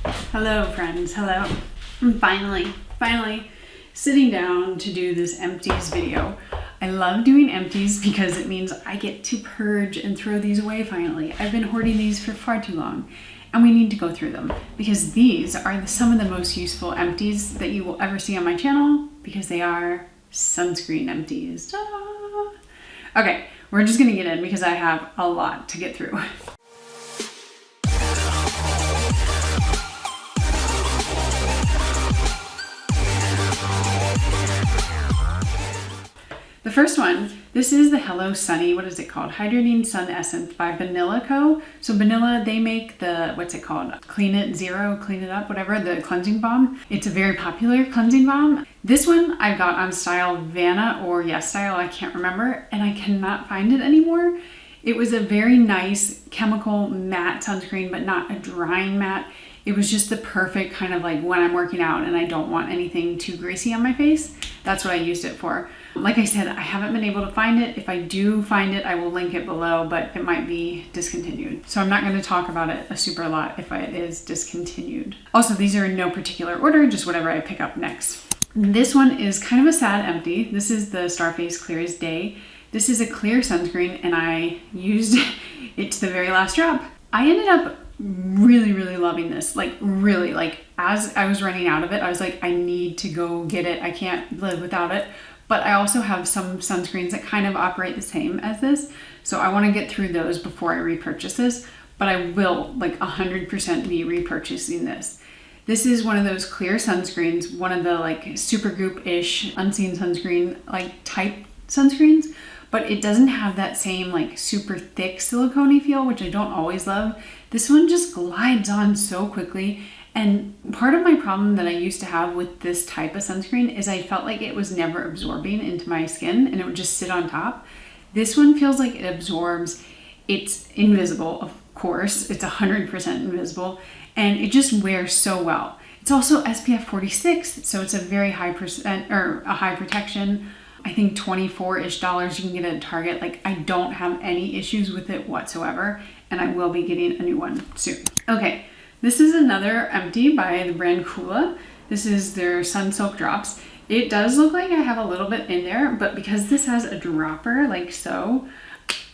Hello friends, hello. I'm finally sitting down to do this empties video. I love doing empties because it means I get to purge and throw these away finally. I've been hoarding these for far too long and we need to go through them because these are some of the most useful empties that you will ever see on my channel because they are sunscreen empties. Ta-da! Okay, we're just gonna get in because I have a lot to get through. The first one, this is the Hello Sunny, what is it called? Hydrating Sun Essence by BANILA Co. So BANILA, they make the, what's it called? Clean It Zero, Clean It Up, whatever, the cleansing balm. It's a very popular cleansing balm. This one I got on style Vanna or Yes Style, I can't remember, and I cannot find it anymore. It was a very nice chemical matte sunscreen, but not a drying matte. It was just the perfect kind of like when I'm working out and I don't want anything too greasy on my face. That's what I used it for. Like I said, I haven't been able to find it. If I do find it, I will link it below, but it might be discontinued. So I'm not going to talk about it a super lot if it is discontinued. Also, these are in no particular order, just whatever I pick up next. This one is kind of a sad empty. This is the Starface Clear as Day. This is a clear sunscreen and I used it to the very last drop. I ended up really loving this, like really, like as I was running out of it, I was like, I need to go get it. I can't live without it. But I also have some sunscreens that kind of operate the same as this. So I want to get through those before I repurchase this, but I will like 100% be repurchasing this. This is one of those clear sunscreens, one of the like SUPERGOOP-ish unseen sunscreen like type sunscreens, but it doesn't have that same like super thick silicone-y feel, which I don't always love. This one just glides on so quickly. And part of my problem that I used to have with this type of sunscreen is I felt like it was never absorbing into my skin and it would just sit on top. This one feels like it absorbs. It's invisible, of course. It's 100% invisible and it just wears so well. It's also SPF 46, so it's a very high percent or a high protection. I think $24-ish you can get it at Target. Like I don't have any issues with it whatsoever and I will be getting a new one soon. Okay, this is another empty by the brand COOLA. This is their Sunsilk Drops. It does look like I have a little bit in there, but because this has a dropper like so,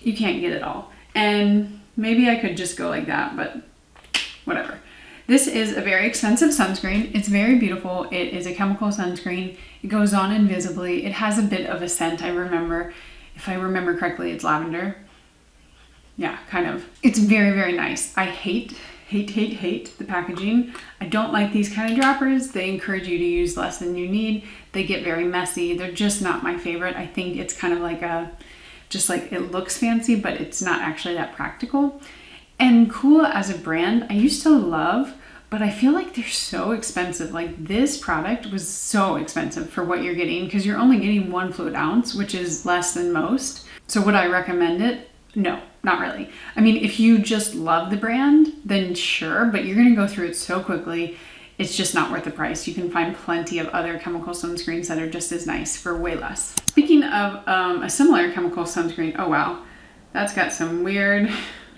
you can't get it all. And maybe I could just go like that, but whatever. This is a very expensive sunscreen. It's very beautiful. It is a chemical sunscreen. It goes on invisibly. It has a bit of a scent. I remember, if I remember correctly, it's lavender. Yeah, kind of. It's very nice. I hate the packaging. I don't like these kind of droppers. They encourage you to use less than you need. They get very messy. They're just not my favorite. I think it's kind of like just like it looks fancy, but it's not actually that practical. And COOLA as a brand, I used to love, but I feel like they're so expensive. Like this product was so expensive for what you're getting because you're only getting 1 fluid ounce, which is less than most. So would I recommend it? No, not really. I mean, if you just love the brand, then sure, but you're gonna go through it so quickly, it's just not worth the price. You can find plenty of other chemical sunscreens that are just as nice for way less. Speaking of a similar chemical sunscreen, oh wow, that's got some weird.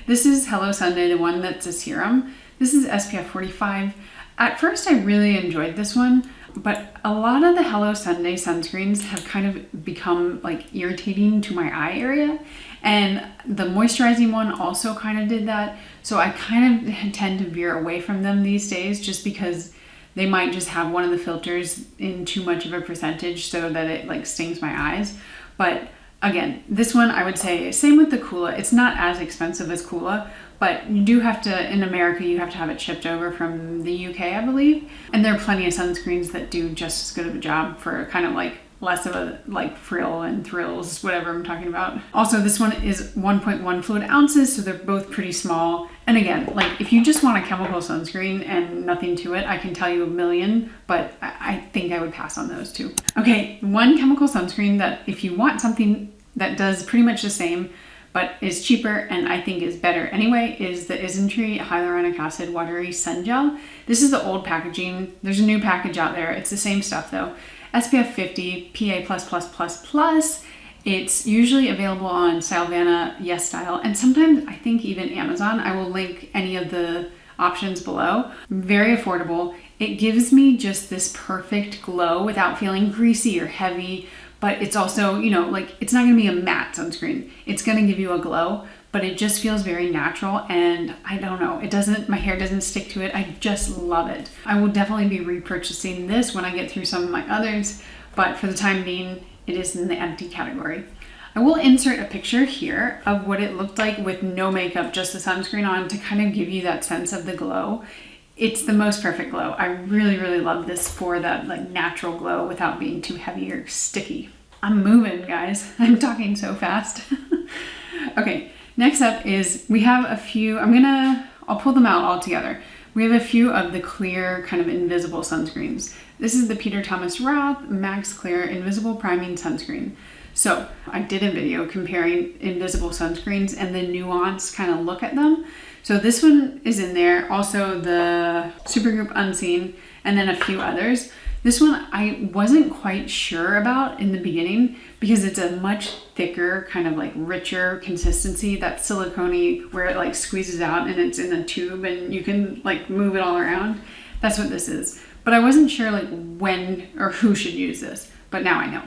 This is Hello Sunday, the one that's a serum. This is SPF 45. At first, I really enjoyed this one, but a lot of the Hello Sunday sunscreens have kind of become like irritating to my eye area. And the moisturizing one also kind of did that. So I kind of tend to veer away from them these days just because they might just have one of the filters in too much of a percentage so that it like stings my eyes. But again, this one I would say, same with the COOLA. It's not as expensive as COOLA, but you do have to, in America, you have to have it shipped over from the UK, I believe. And there are plenty of sunscreens that do just as good of a job for kind of like less of a like frill and thrills, whatever I'm talking about. Also, this one is 1.1 fluid ounces, so they're both pretty small. And again, like if you just want a chemical sunscreen and nothing to it, I can tell you a million, but I think I would pass on those too. Okay, one chemical sunscreen that if you want something that does pretty much the same, but is cheaper and I think is better anyway, is the Isnt Tree Hyaluronic Acid Watery Sun Gel. This is the old packaging. There's a new package out there. It's the same stuff though. SPF 50, PA+++++. It's usually available on Style Vanna, Yes Style, and sometimes I think even Amazon. I will link any of the options below. Very affordable. It gives me just this perfect glow without feeling greasy or heavy, but it's also, you know, like it's not gonna be a matte sunscreen. It's gonna give you a glow, but it just feels very natural, and I don't know, my hair doesn't stick to it. I just love it. I will definitely be repurchasing this when I get through some of my others, but for the time being, it is in the empty category. I will insert a picture here of what it looked like with no makeup, just the sunscreen on, to kind of give you that sense of the glow. It's the most perfect glow. I really, really love this for that like natural glow without being too heavy or sticky. I'm moving, guys. I'm talking so fast. Okay, next up is we have a few, I'll pull them out all together. We have a few of the clear kind of invisible sunscreens. This is the Peter Thomas Roth Max Clear Invisible Priming Sunscreen. So I did a video comparing invisible sunscreens and the nuanced kind of look at them. So this one is in there, also the Supergoop Unseen, and then a few others. This one I wasn't quite sure about in the beginning because it's a much thicker, kind of like richer consistency, that silicone where it like squeezes out and it's in a tube and you can like move it all around. That's what this is. But I wasn't sure like when or who should use this, but now I know.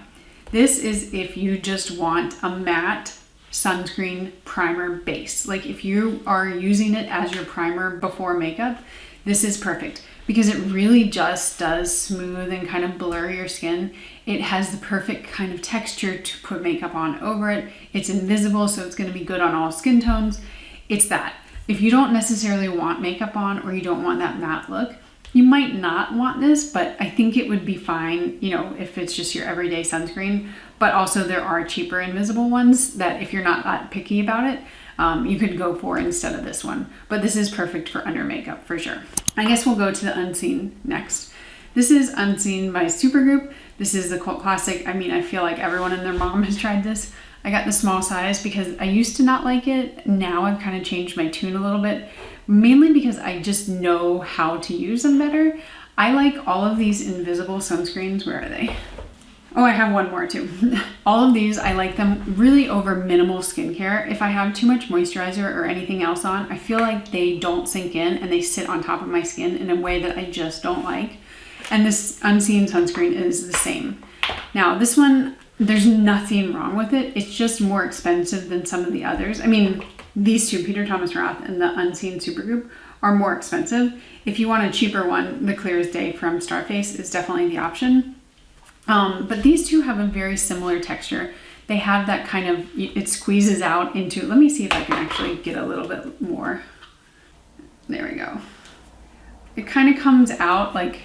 This is if you just want a matte sunscreen primer base. Like if you are using it as your primer before makeup, this is perfect because it really just does smooth and kind of blur your skin. It has the perfect kind of texture to put makeup on over it. It's invisible, so it's going to be good on all skin tones. It's that. If you don't necessarily want makeup on or you don't want that matte look, you might not want this, but I think it would be fine, you know, if it's just your everyday sunscreen. But also there are cheaper invisible ones that if you're not that picky about it, you could go for instead of this one. But this is perfect for under makeup for sure. I guess we'll go to the Unseen next. This is Unseen by Supergoop. This is the cult classic. I mean, I feel like everyone and their mom has tried this. I got the small size because I used to not like it. Now I've kind of changed my tune a little bit, mainly because I just know how to use them better. I like all of these invisible sunscreens. Where are they? Oh, I have one more too. All of these, I like them really over minimal skincare. If I have too much moisturizer or anything else on, I feel like they don't sink in and they sit on top of my skin in a way that I just don't like. And this Unseen sunscreen is the same. Now, this one, there's nothing wrong with it. It's just more expensive than some of the others. I mean, these two, Peter Thomas Roth and the Unseen Supergoop, are more expensive. If you want a cheaper one, the Clear as Day from Starface is definitely the option. But these two have a very similar texture. They have that kind of, it squeezes out into, let me see if I can actually get a little bit more. There we go. It kind of comes out like,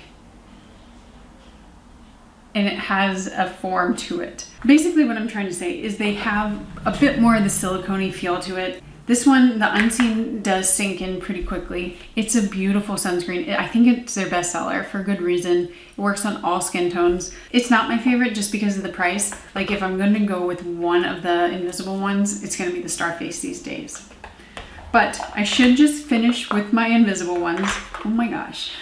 and it has a form to it. Basically what I'm trying to say is they have a bit more of the silicone feel to it. This one, the Unseen, does sink in pretty quickly. It's a beautiful sunscreen. I think it's their best seller for good reason. It works on all skin tones. It's not my favorite just because of the price. Like if I'm going to go with one of the invisible ones, it's going to be the Starface these days. But I should just finish with my invisible ones. Oh my gosh,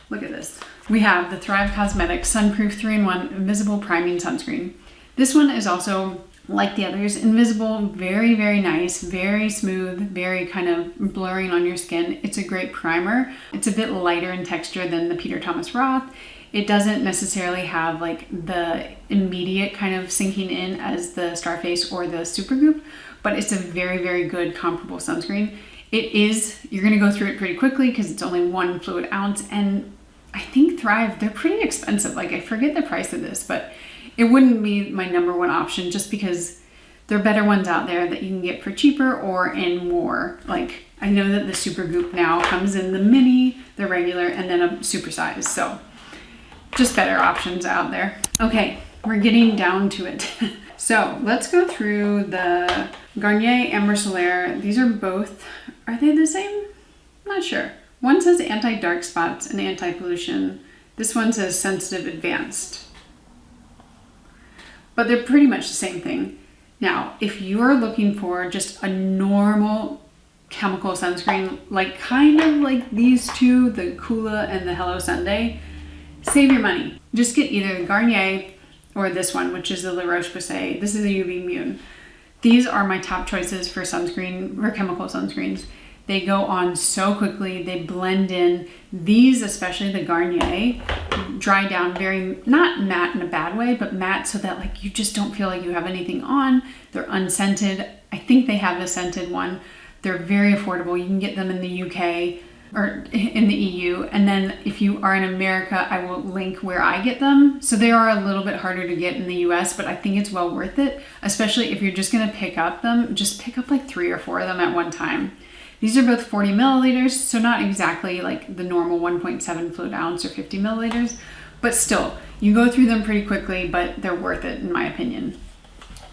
look at this. We have the Thrive Cosmetics Sunproof 3-in-1 Invisible Priming Sunscreen. This one is also, like the others, invisible, very, very nice, very smooth, very kind of blurring on your skin. It's a great primer. It's a bit lighter in texture than the Peter Thomas Roth. It doesn't necessarily have like the immediate kind of sinking in as the Starface or the Supergoop, but it's a very, very good comparable sunscreen. It is, you're gonna go through it pretty quickly because it's only 1 fluid ounce, and I think Thrive, they're pretty expensive. Like I forget the price of this, but it wouldn't be my number one option just because there are better ones out there that you can get for cheaper or in more. Like I know that the Supergoop now comes in the mini, the regular, and then a super size. So just better options out there. Okay, we're getting down to it. So let's go through the Garnier Amber Solaire. These are both, are they the same? I'm not sure. One says anti-dark spots and anti-pollution. This one says sensitive advanced. But they're pretty much the same thing. Now, if you're looking for just a normal chemical sunscreen, like kind of like these two, the COOLA and the Hello Sunday, save your money. Just get either Garnier or this one, which is the La Roche-Posay. This is a UV Immune. These are my top choices for sunscreen, or chemical sunscreens. They go on so quickly. They blend in. These, especially the Garnier, dry down very, not matte in a bad way, but matte so that like you just don't feel like you have anything on. They're unscented. I think they have a scented one. They're very affordable. You can get them in the UK or in the EU. And then if you are in America, I will link where I get them. So they are a little bit harder to get in the US, but I think it's well worth it, especially if you're just gonna pick up them, just pick up like 3 or 4 of them at one time. These are both 40 milliliters, so not exactly like the normal 1.7 fluid ounce or 50 milliliters, but still, you go through them pretty quickly, but they're worth it in my opinion.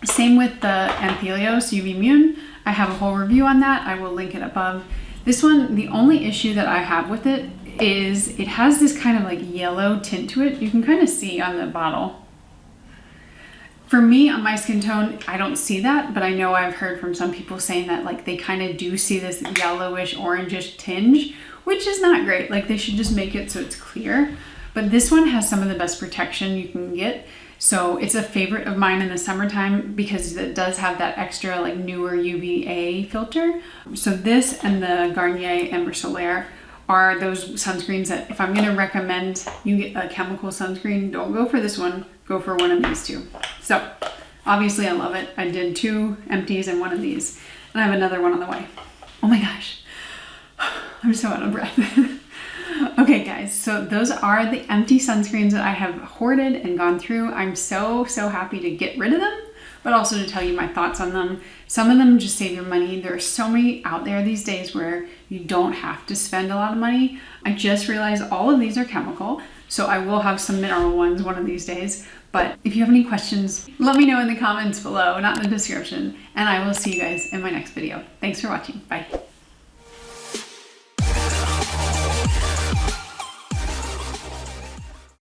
Same with the Amphilios UV Immune. I have a whole review on that. I will link it above. This one, the only issue that I have with it is it has this kind of like yellow tint to it. You can kind of see on the bottle. For me, on my skin tone, I don't see that, but I know I've heard from some people saying that like they kind of do see this yellowish, orangish tinge, which is not great. Like they should just make it so it's clear. But this one has some of the best protection you can get. So it's a favorite of mine in the summertime because it does have that extra like newer UVA filter. So this and the Garnier Amber Solaire are those sunscreens that if I'm gonna recommend you get a chemical sunscreen, don't go for this one, go for one of these two. So obviously I love it. I did 2 empties and 1 of these, and I have another one on the way. Oh my gosh, I'm so out of breath. Okay guys, so those are the empty sunscreens that I have hoarded and gone through. I'm so happy to get rid of them, but also to tell you my thoughts on them. Some of them just save your money. There are so many out there these days where you don't have to spend a lot of money. I just realized all of these are chemical, so I will have some mineral ones one of these days. But if you have any questions, let me know in the comments below, not in the description, and I will see you guys in my next video. Thanks for watching. Bye.